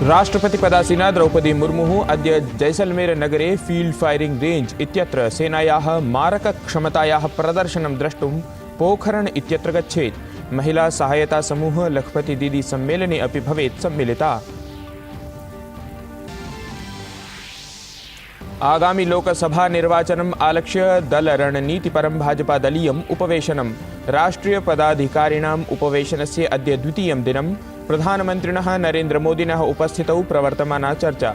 राष्ट्रपतिपदासीना द्रौपदी मुर्मुः अद्य जैसलमेर नगरे field firing range इत्यत्र सेनायाः मारकक्षमतायाः प्रदर्शनं द्रष्टुं पोखरण इत्यत्र गच्छेत्। महिला सहायता समूह लखपति दीदी सम्मेलने अपि भवेत् सम्मिलिता। आगामी लोकसभा निर्वाचनम् आलक्ष्य दलरणनीतिपरं भाजपा दलीयम् उपवेशनम्। राष्ट्रीय पदाधिकारिणाम् उपवेशनस्य अद्य द्वितीयं दिनं। प्रधानमन्त्रिणः नरेन्द्रमोदिनः उपस्थितौ प्रवर्तमाना चर्चा।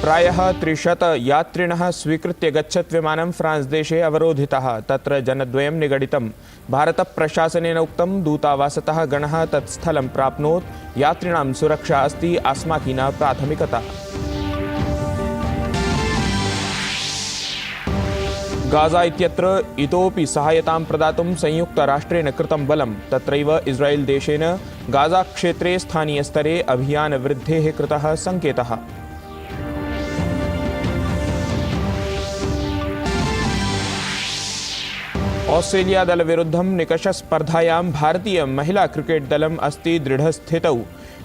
प्रायः 300 यात्रिणः स्वीकृत्य गच्छत् विमानं फ्रांस देशे अवरोधितः। तत्र जनद्वयं निगडितम्। भारतप्रशासनेन उक्तं दूतावासतः गणः तत्स्थलं प्राप्नोत्। यात्रिणां सुरक्षा अस्ति अस्माकीना प्राथमिकता। गाजा इत्यत्र इतोपि सहायतां प्रदातुं संयुक्तराष्ट्रेण कृतं बलम्। तत्रैव इस्राएल देशेन गाजा क्षेत्रे स्थानीयस्तरे अभियानवृद्धेः कृतः संकेतः। ऑस्ट्रेलिया दलविरुद्धं निकषस्पर्धायां भारतीय महिला क्रिकेट दलम् अस्ति दृढस्थितौ।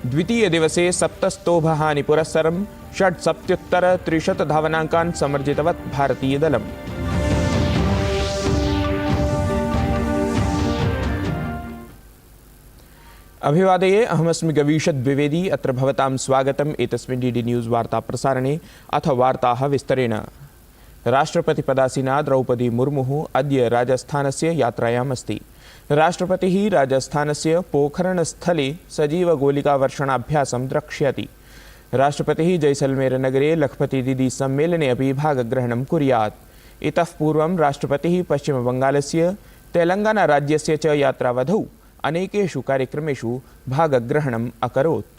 द्वितीय दिवसे 7 स्तोभहानिपुरस्सरं 67 धावनाङ्कान् समर्जितवत् भारतीय दलम्। अभिवादये, अहमस्मि गवीषद् द्विवेदी। अत्र भवतां स्वागतम् एतस्मिन् डीडी न्यूज़ वार्ता प्रसारणे। अथ वार्ताः विस्तरेण। राष्ट्रपतिपदासीना द्रौपदी मुर्मुः अद्य राजस्थानस्य यात्रायाम् अस्ति। राष्ट्रपतिः राजस्थानस्य पोखरणस्थले सजीवगोलिकावर्षणाभ्यासं द्रक्ष्यति। राष्ट्रपतिः जैसलमेरनगरे लखपति दीदी सम्मेलने अपि भागग्रहणं कुर्यात्। इतः पूर्वं राष्ट्रपतिः पश्चिमबङ्गालस्य तेलङ्गानाराज्यस्य च यात्रावधौ अनेकेषु कार्यक्रमेषु भागग्रहणम् अकरोत्।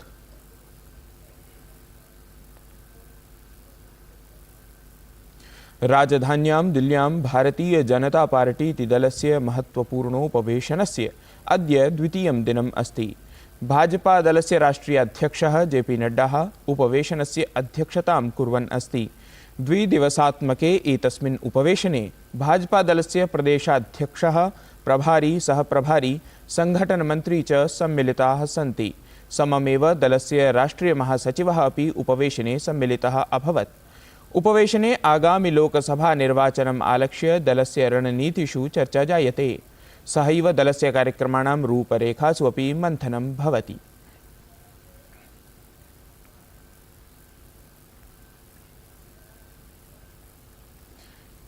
राजधान्यां दिल्ल्यां भारतीय जनता पार्टी इति दलस्य महत्त्वपूर्णोपवेशनस्य अद्य द्वितीयं दिनम् अस्ति। भाजपा दलस्य राष्ट्रीयाध्यक्षः जेपी नड्डा उपवेशनस्य अध्यक्षतां कुर्वन् अस्ति। द्विदिवसात्मके एतस्मिन् उपवेशने भाजपा दलस्य प्रदेशाध्यक्षः प्रभारी सहप्रभारी संघटनमन्त्री च सम्मिलिताः सन्ति। सममेव दलस्य राष्ट्रीय महासचिवः अपि उपवेशने सम्मिलितः अभवत्। उपवेशने आगामि लोकसभा निर्वाचनम् आलक्ष्य दलस्य रणनीतिषु चर्चा जायते। सहैव दलस्य कार्यक्रमाणां रूपरेखासु अपि मन्थनं भवति।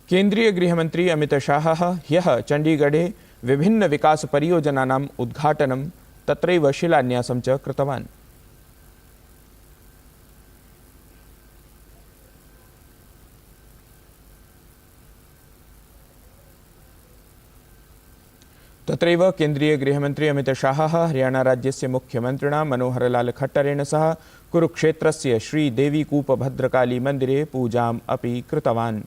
केन्द्रीय गृहमन्त्री अमित शाहः ह्यः चण्डीगढे विभिन्न विकास परियोजनानाम् उद्घाटनं तत्रैव शिलान्यासं च कृतवान्। तत्रैव केन्द्रीय गृहमन्त्री अमित शाहः हरियाणाराज्यस्य मुख्यमन्त्रिणा मनोहरलाल खट्टरेण सह कुरुक्षेत्रस्य श्रीदेवीकूप भद्रकाली मन्दिरे पूजाम् अपि कृतवान्।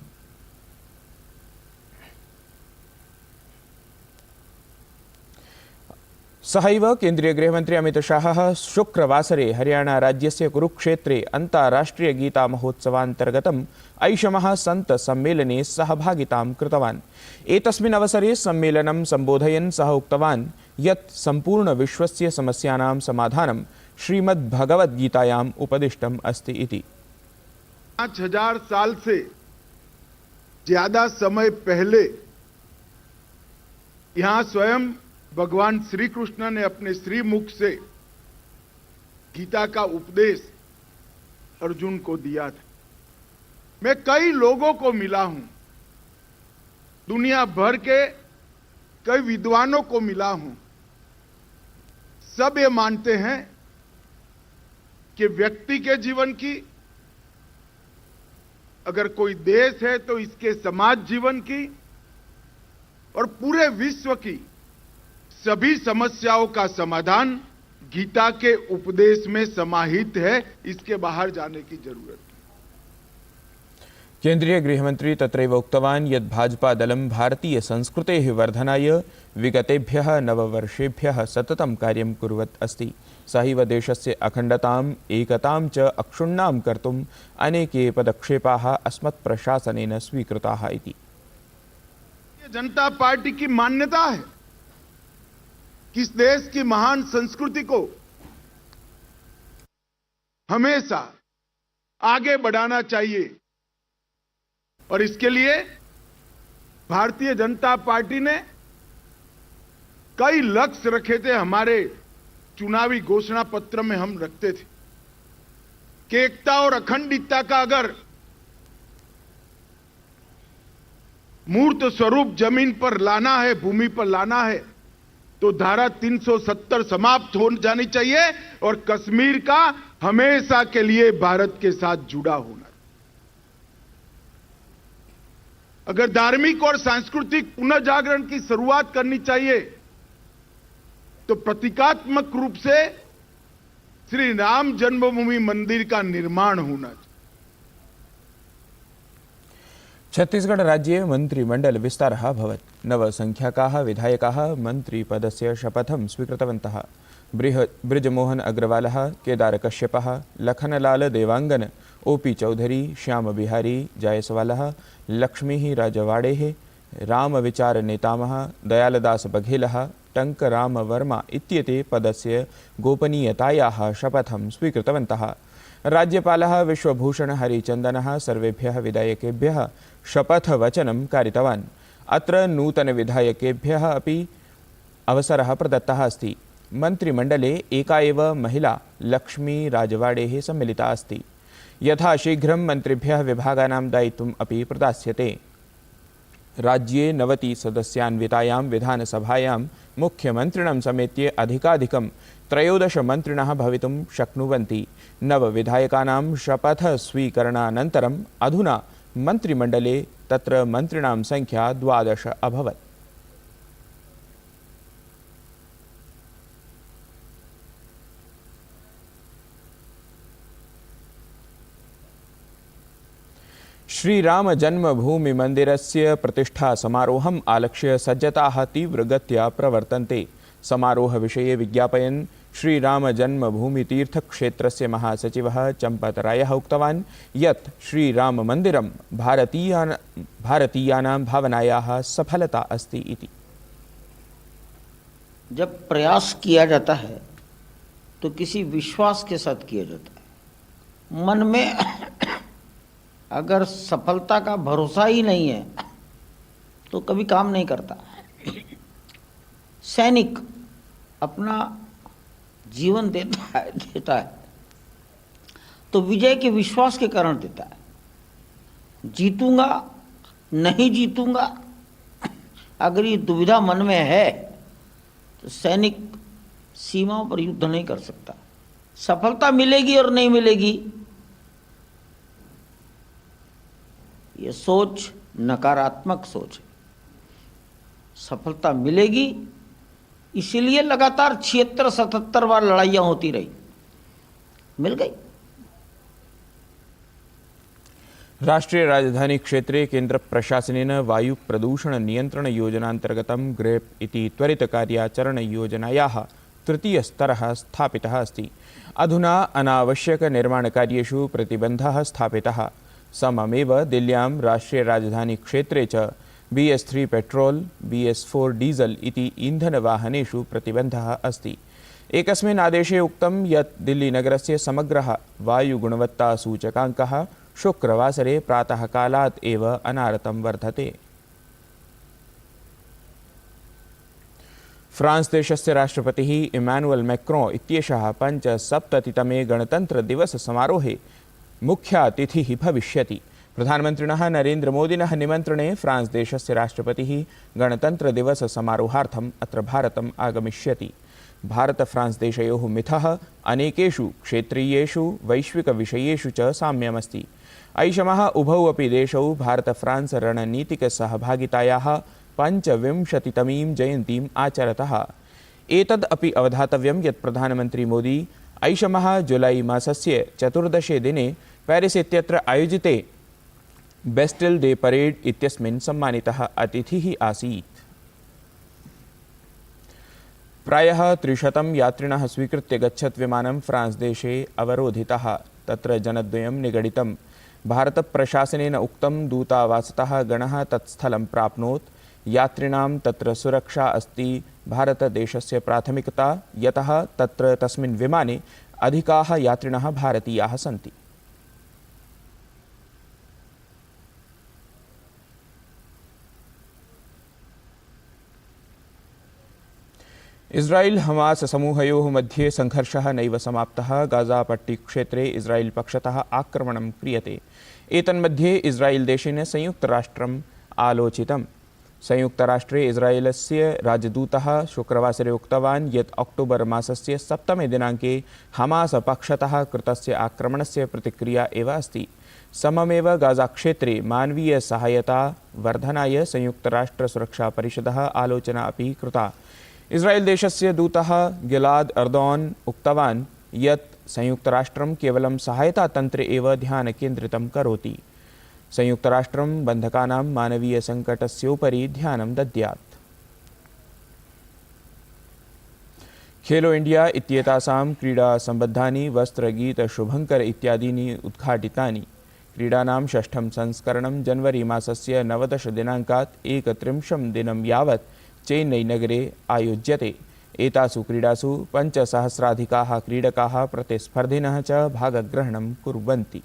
सहैव केन्द्रीय गृहमन्त्री अमित शाहः शुक्रवासरे हरियाणा राज्यस्य कुरुक्षेत्रे अन्ताराष्ट्रीय गीता महोत्सवान्तर्गतम् ऐषमः सन्त सम्मेलने सहभागितां कृतवान्। एतस्मिन् अवसरे सम्मेलनं सम्बोधयन् सः उक्तवान् यत् सम्पूर्ण विश्वस्य समस्यानां समाधानं श्रीमद्भगवद्गीतायाम् उपदिष्टम् अस्ति इति। 5000 साल से ज्यादा समय पहले यहाँ स्वयं भगवान श्री कृष्ण ने अपने श्रीमुख से गीता का उपदेश अर्जुन को दिया था। मैं कई लोगों को मिला हूं, दुनिया भर के कई विद्वानों को मिला हूं। सब ये मानते हैं कि व्यक्ति के जीवन की, अगर कोई देश है तो इसके समाज जीवन की और पूरे विश्व की सभी समस्याओं का समाधान गीता के उपदेश में समाहित है। इसके बाहर जाने की जरूरत है। केन्द्रीय गृहमन्त्री तत्रैव उक्तवान् यत् भाजपा दलं भारतीय संस्कृतेः वर्धनाय विगतेभ्यः 9 वर्षेभ्यः सततं कार्यं कुर्वत् अस्ति। सहैव देशस्य अखण्डताम् एकतां च अक्षुण्णां कर्तुम् अनेके पदक्षेपाः अस्मत्प्रशासनेन स्वीकृताः इति। जनता पार्टी की मान्यता है कि इस देश की महान संस्कृति को हमेशा आगे बढ़ाना चाहिए और इसके लिए भारतीय जनता पार्टी ने कई लक्ष्य रखे थे। हमारे चुनावी घोषणा पत्र में हम रखते थे कि एकता और अखंडता का अगर मूर्त स्वरूप जमीन पर लाना है, भूमि पर लाना है, तो धारा 370 समाप्त हो जानी चाहिए और कश्मीर का हमेशा के लिए भारत के साथ जुड़ा होना। अगर धार्मिक और सांस्कृतिक पुनर्जागरण की शुरुआत करनी चाहिए तो प्रतीकात्मक रूप से श्री राम जन्मभूमि मंदिर का निर्माण होना चाहिए। छत्तीसगढ़ राज्ये मंत्रिमंडल विस्तारः अभवत्। नवसंख्याकाः विधायकाः मन्त्रिपदस्य शपथं स्वीकृतवन्तः। बृजमोहन अग्रवालः, केदार कश्यपः, लखनलाल देवांगन, ओपी चौधरी, श्याम बिहारी जायसवालः, लक्ष्मी राजवाड़ेः, रामविचार नेतामः, दयालदास बघेलः, टंकराम वर्मा इत्येते पदस्य गोपनीयतायाः शपथं स्वीकृतवन्तः। राज्यपालः विश्वभूषण हरिचन्दनः सर्वेभ्यः विधायकेभ्यः शपथवचनं कारितवान्। अत्र नूतनविधायकेभ्यः अपि अवसरः प्रदत्तः अस्ति। मन्त्रिमण्डले एका एव महिला लक्ष्मी राजवाड़ेः सम्मिलिता अस्ति। यथा शीघ्रं मन्त्रिभ्यः विभागानां दायित्वम् अपि प्रदास्यते। राज्ये 90 सदस्यान्वितायां विधानसभायां मुख्यमन्त्रिणं समेत्य अधिकाधिकं 13 मन्त्रिणः भवितुं शक्नुवन्ति। नवविधायकानां शपथस्वीकरणानन्तरम् अधुना मन्त्रिमण्डले तत्र मन्त्रिणां संख्या 12 अभवत्। श्रीराम जन्मभूमि मंदिरस्य प्रतिष्ठा समारोहम् आलक्ष्य सज्जताः तीव्रगत्या प्रवर्तन्ते। समारोह विषये विज्ञापयन् श्रीराम जन्मभूमि तीर्थक्षेत्रस्य महासचिवः चम्पतरायः उक्तवान् यत् श्रीराम मन्दिरं भारतीयानां भावनायाः सफलता अस्ति इति। जब प्रयास किया जाता है तो किसी विश्वास के साथ किया जाता है। मन में अगर सफलता का भरोसा ही नहीं है तो कभी काम नहीं करता। सैनिक अपना जीवन देता है तो विजय के विश्वास के कारण देता है। जीतूंगा नहीं जीतूंगा अगर ये दुविधा मन में है तो सैनिक सीमाओं पर युद्ध नहीं कर सकता। सफलता मिलेगी और नहीं मिलेगी ये सोच नकारात्मक सोच है। सफलता मिलेगी इसीलिए लगातार 76-77 बार लड़ाइयां होती रही, मिल गई। राष्ट्रीय राजधानी क्षेत्रे केन्द्र प्रशासनेन वायु प्रदूषण नियंत्रण योजनान्तर्गतं ग्रेप इति त्वरित कार्याचरण योजनायाः तृतीयस्तरः स्थापितः अस्ति। अधुना अनावश्यक निर्माणकार्येषु प्रतिबन्धः स्थापितः। सममेव दिल्ल्यां राष्ट्रीय राजधानी क्षेत्रे च BS3 पेट्रोल, BS4 डीजल इति ईन्धनवाहनेषु प्रतिबन्धः अस्ति। एकस्मिन् आदेशे उक्तं यत् दिल्लीनगरस्य समग्रः वायुगुणवत्तासूचकाङ्कः शुक्रवासरे प्रातःकालात् एव अनारतं वर्धते। फ्रांस देशस्य राष्ट्रपतिः इमानुएल मैक्रोन् इत्येषः 75तमे गणतन्त्रदिवस समारोहे मुख्यातिथिः भविष्यति। प्रधानमन्त्रिणः नरेन्द्रमोदिनः निमन्त्रणे फ्रांस देशस्य राष्ट्रपतिः गणतन्त्रदिवस समारोहार्थम् अत्र भारतम् आगमिष्यति। भारत फ्रांस देशयोः मिथः अनेकेषु क्षेत्रीयेषु वैश्विकविषयेषु च साम्यमस्ति। ऐषमः उभौ अपि देशौ भारत फ्रांस रणनीतिकसहभागितायाः 25तमीं जयन्तीम् आचरतः। एतद् अपि अवधातव्यं यत् प्रधानमन्त्री मोदी ऐषमः जुलै मासस्य 14 दिने पेरिस् इत्यत्र आयोजिते बेस्टिल् डे परेड् इत्यस्मिन् सम्मानितः अतिथिः आसीत्। प्रायः 300 यात्रिणः स्वीकृत्य गच्छत् विमानं फ्रांस देशे अवरोधितः। तत्र जनद्वयं निगडितं। भारतप्रशासनेन उक्तं दूतावासतः गणः तत्स्थलं प्राप्नोत्। यात्रिणां तत्र सुरक्षा अस्ति भारतदेशस्य प्राथमिकता, यतः तत्र तस्मिन् विमाने अधिकाः यात्रिणः भारतीयाः सन्ति। इस्राएल हमास समूहयोः मध्ये संघर्षः नैव समाप्तः। गाज़ापट्टीक्षेत्रे इस्राएल पक्षतः आक्रमणं क्रियते। एतन्मध्ये इस्राएल देशेन संयुक्तराष्ट्रम् आलोचितम्। संयुक्तराष्ट्रे इस्राएलस्य राजदूतः शुक्रवासरे उक्तवान् यत् अक्टोबर् मासस्य 7 दिनाङ्के हमास पक्षतः कृतस्य आक्रमणस्य प्रतिक्रिया एव अस्ति। सममेव गाज़ाक्षेत्रे मानवीयसहायता वर्धनाय संयुक्तराष्ट्रसुरक्षापरिषदः आलोचना अपि कृता। इस्राएल देशस्य दूतः गिलाद अर्दोन् उक्तवान् यत् संयुक्तराष्ट्रं केवलं सहायतातन्त्रे एव ध्यानकेन्द्रितं करोति। संयुक्तराष्ट्रं बन्धकानां मानवीयसङ्कटस्योपरि ध्यानं दद्यात्। खेलो इंडिया इत्येतासां क्रीडासम्बद्धानि वस्त्रगीतशुभङ्कर इत्यादीनि उद्घाटितानि। क्रीडानां 6ठं संस्करणं जनवरी मासस्य 19 दिनाङ्कात् 31 दिनं यावत् चेन्नईनगरे आयोज्यते। एतासु क्रीडासु 5,000,000 क्रीडकाः प्रतिस्पर्धिनः च भागग्रहणं कुर्वन्ति।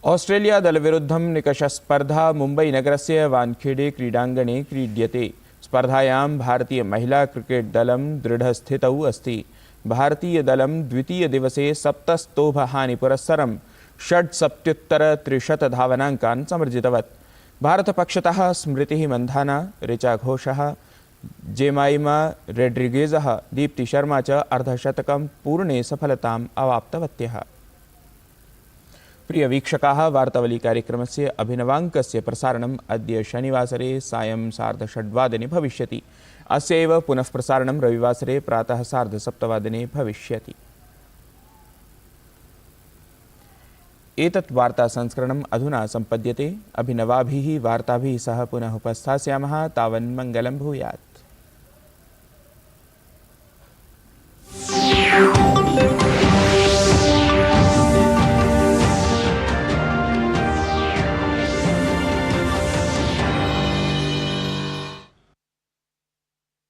ऑस्ट्रेलिया दलविरुद्धं निकषस्पर्धा मुम्बईनगरस्य वानखेडे क्रीडाङ्गणे क्रीड्यते। स्पर्धायां भारतीय महिला क्रिकेट दलं दृढस्थितौ अस्ति। भारतीयदलं द्वितीयदिवसे 7 स्तोभहानिपुरस्सरं 67 धावनाङ्कान् समर्जितवत्। भारतपक्षतः स्मृतिः मन्धाना, ऋचा घोषः, जेमाइमा रोड्रिगेजः, दीप्ति शर्मा च अर्धशतकं पूर्णे सफलताम् अवाप्तवत्यः। प्रिय वीक्षकाः, वार्तावली कार्यक्रमस्य अभिनवाङ्कस्य प्रसारणम् अद्य शनिवासरे सायं 6:30 भविष्यति। अस्य एव पुनः प्रसारणं रविवासरे प्रातः 7:30 भविष्यति। एतत् वार्तासंस्करणम् अधुना सम्पद्यते। अभिनवाभिः वार्ताभिः सह पुनः उपस्थास्यामः। तावन् मङ्गलं भूयात्।